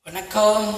வணக்கம்.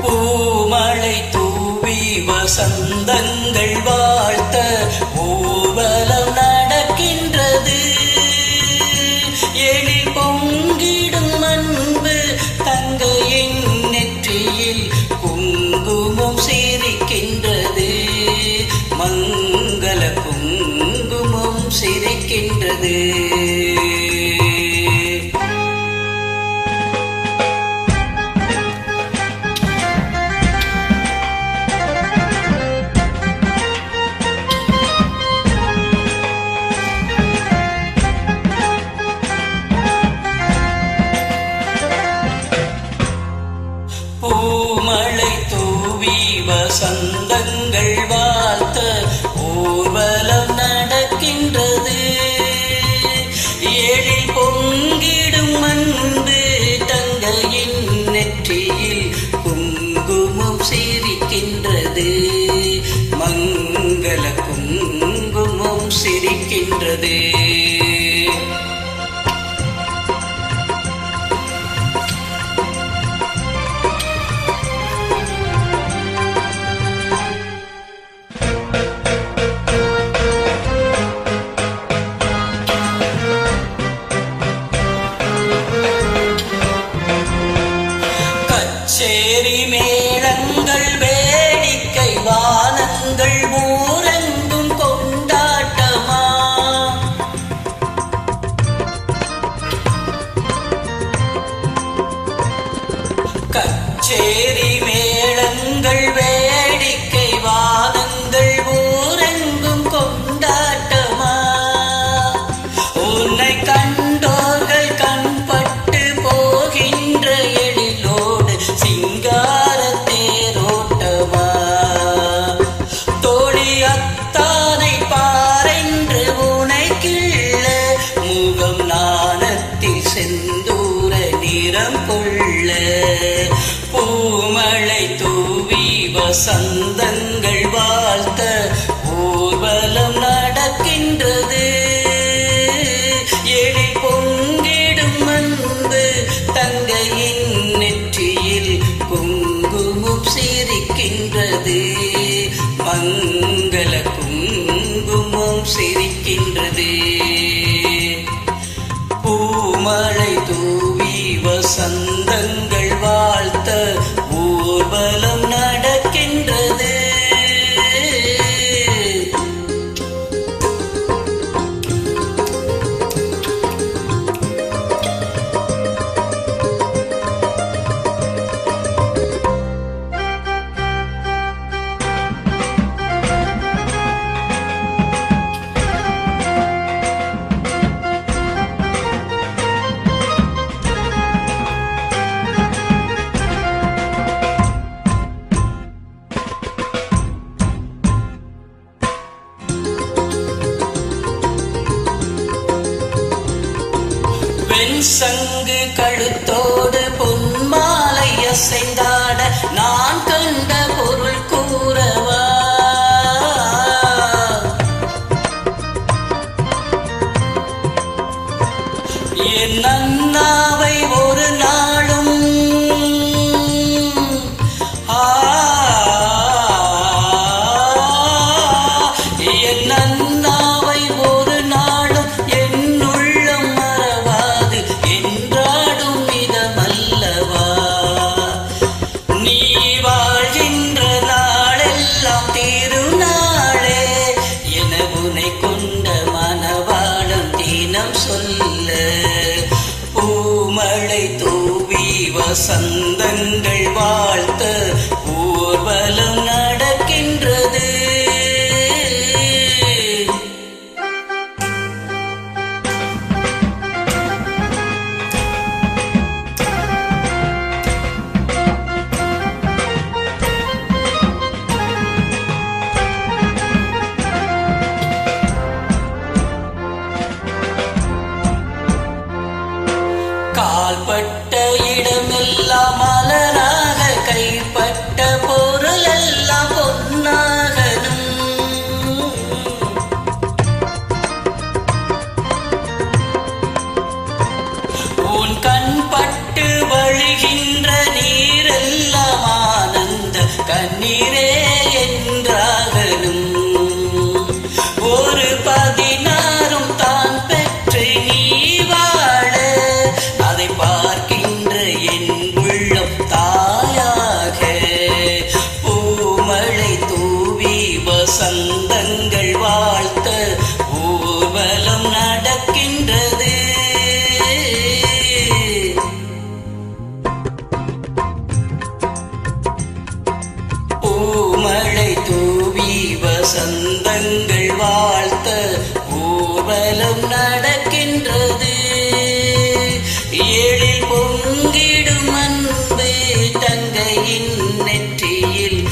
பூமழை தூவி வசந்தங்கள் வாழ்த்த ஊர்வலம் நடக்கின்றது. எழில் பொங்கிடும் அன்பு தங்கையின் நெற்றியில் குங்குமம் சிரிக்கின்றது. மங்கள குங்குமம் சிரிக்கின்றது. பூமழை தூவி வசந்தங்கள் வாழ்த்த ஊர்வலம் நடக்கின்றது. எழில் பொங்கிடும் அன்பு தங்கையின் நெற்றியில் குங்குமம் சிரிக்கின்றது. மங்கள குங்குமம் சிரிக்கின்றது. சேரி மேளங்கள் வேடிக்கை வானங்கள் ஊரெங்கும் கொண்டாட்டமா. கச்சேரி மேளங்கள் வேடிக்கை வானங்கள் ஊரெங்கும் கொண்டாட்டமா. உன்னை கண்டோர்கள் கண்பட்டு போகின்ற எழிலோடு சிங்கார தேரோட்டமா. தோழி அத்தானை பாரென்று உனை கிள்ள முகம் நாணத்தில் செந்தூர நிறம் கொள்ள. பூமழை தூவி வசந்தங்கள் வாழ்த்த ஊர்வலம் நடக்கின்றது. எழில் பொங்கிடும் அன்பு தங்கையின் நெற்றியில் குங்குமம் சிரிக்கின்றது. மங்கள குங்குமம் சிரிக்கின்றது. பூமழை தூவி வசந்தங்கள் வாழ்த்த ஊர்வலம் நடக்கின்றது. சங்கு கழுத்தோடு பொன்மாலை அசைந்தாட நான் கண்ட பொருள் கூறவா. என் அண்ணாவை ஒரு நாளும் என் அண்ணாவை ஒரு நாளும் என்னுள்ளம் மறவாது என்றாடும் இதமல்லவா. நீ வாழ்கின்ற நாளெல்லாம் திருநாளே என உனை கொண்ட மனவாளம் தினம் சொல்ல. பூமழை தூவி வசந்தங்கள் வாழ்த்த ஊர்வலம் நடக்கின்றது. கால்பட்ட இடமெல்லாம் மலராக, கைப்பட்ட பொருள் எல்லாம் பொன்னாகணும். உன் கண் பட்டு வழிகின்ற நீரெல்லாம் ஆனந்த கண்ணீரே என்றாகணும். ஒரு 16 தான் பெற்று நீ வாழ, அதை பார்க்கின்ற என் உள்ளம் தாயாக. பூமழை தூவி வசந்தங்கள் வாழ்த்த ஊர்வலம் நடக்கின்றது. பூமழை தூவி வசந்தங்கள் வாழ்த்த ஊர்வலம் நடக்கின்றது. எழில் பொங்கிடும் அன்பு தங்கையின் நெற்றியில்